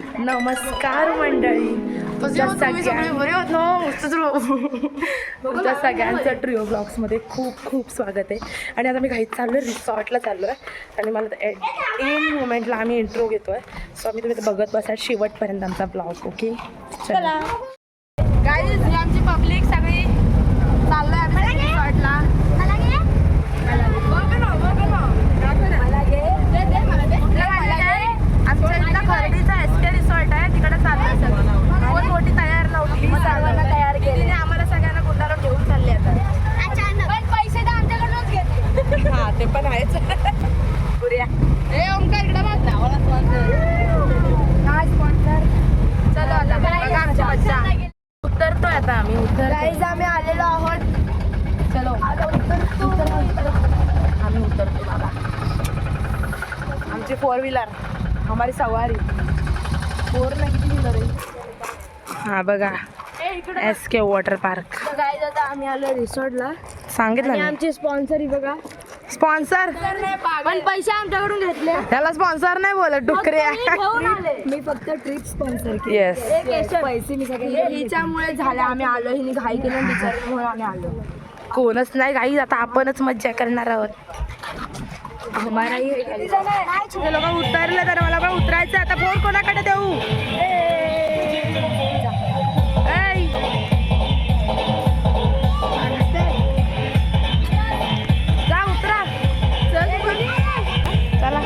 नमस्कार मंडळी, तुमच्या सगळ्यांचं ट्रिओ ब्लॉग्समध्ये खूप खूप स्वागत आहे. आणि आता मी घाईत चाललो आहे, रिसॉर्टला चाललो आहे आणि मला एन मोमेंटला आम्ही इंट्रो घेतो आहे. सो आम्ही तुम्ही बघत बसा शेवटपर्यंत आमचा ब्लॉग. ओके चला गाईज, ही आमची पब्लिक सगळी चाललो आहे आम्ही रिसॉर्टला. आमच्या इथला खर्डीचा एसके रिसॉर्ट आहे, तिकडे चाललं सगळं. कोण मोठी तयार नव्हती, सर्वांना तयार केली. आम्हाला सगळ्यांना कुंडाला घेऊन चालले आता. पैसे तर आमच्याकडूनच घेतले. हा ते पण आहेच. पुऱ्या ए ओमकार इकडे बघ ना, मला स्पॉन्सर काय स्पॉन्सर. चलो आता बघा आमची मज्जा. उतरतोय आता आम्ही. गाईज आम्ही आलेलो आहोत. चलो आम्ही उतरतो बाबा. आमची 4 व्हीलर, हमारी सवारी 4 किती व्हीलर आहे. हा बघा एसके वॉटर पार्क. गाईज आता आम्ही आलो रिसॉर्टला. सांगितलं ना आमची स्पॉन्सर ही बघा. स्पॉन्सर पण पैसे आमच्याकडून घेतले. त्याला स्पॉन्सर नाही बोलत, डुकरे. मी फक्त ट्रिप स्पॉन्सर केली. येस पैसे मी सगळे हिच्यामुळे झाले. आम्ही आलो, हिने घाई केली म्हणून आम्ही आलो. कोणच नाही गाईज, आता आपणच मज्जा करणार आहोत. लोक उतरले तर मला पण उतरायचं. आता फोन कोणाकडे देऊ. जा उतरा. चला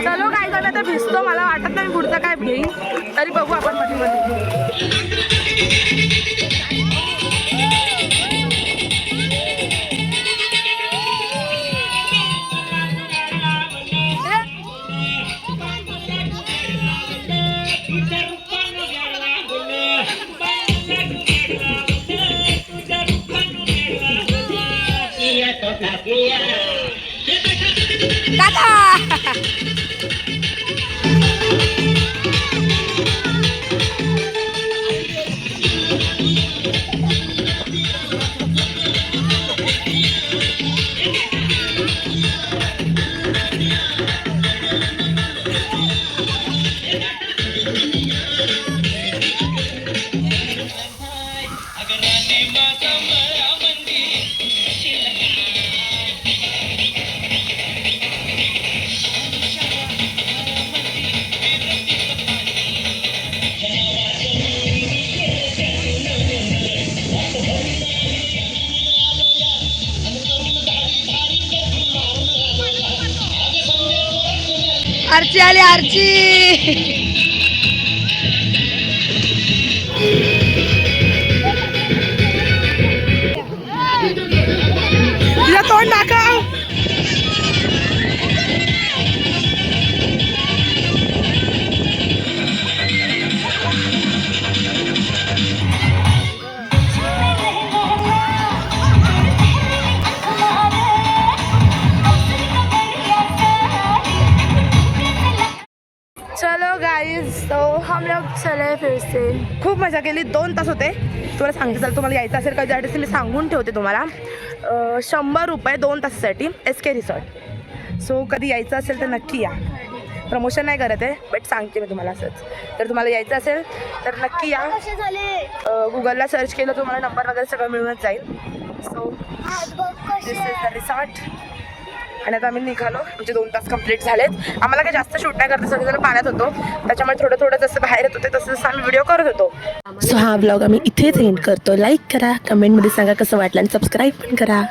चलो काय झालं तर भिजतो. मला वाटत नाही पुढचं काय घेईन, तरी बघू आपण मध्ये मध्ये. आरची आली, आरची. तिला तोंड दाखव. चलो गाइस, तो हम लोग चले फिर से. खूप मजा केली. 2 तास होते. तुम्हाला सांगते चल, तुम्हाला यायचं असेल कधी ॲड्रेस मी सांगून ठेवते तुम्हाला. 100 रुपये 2 तासासाठी एसके रिसॉर्ट. सो कधी यायचं असेल तर नक्की या. प्रमोशन नाही करत आहे, बट सांगते मी तुम्हाला असंच. तर तुम्हाला यायचं असेल तर नक्की या. गुगलला सर्च केलं तुम्हाला नंबर वगैरे सगळं मिळूनच जाईल. So this is the resort. आणि आता आम्ही निघालो. म्हणजे 2 तास कंप्लीट झालेत. आम्हाला काही जास्त शूट नाही करत, सगळेजण पाण्यात होतो, त्याच्यामुळे थोडं थोडं जसं बाहेर येत होते तसं जसं आम्ही व्हिडिओ करत होतो. सो हा ब्लॉग आम्ही इथेच एंड करतो. लाईक करा, कमेंटमध्ये सांगा कसं वाटलं आणि सबस्क्राईब पण करा.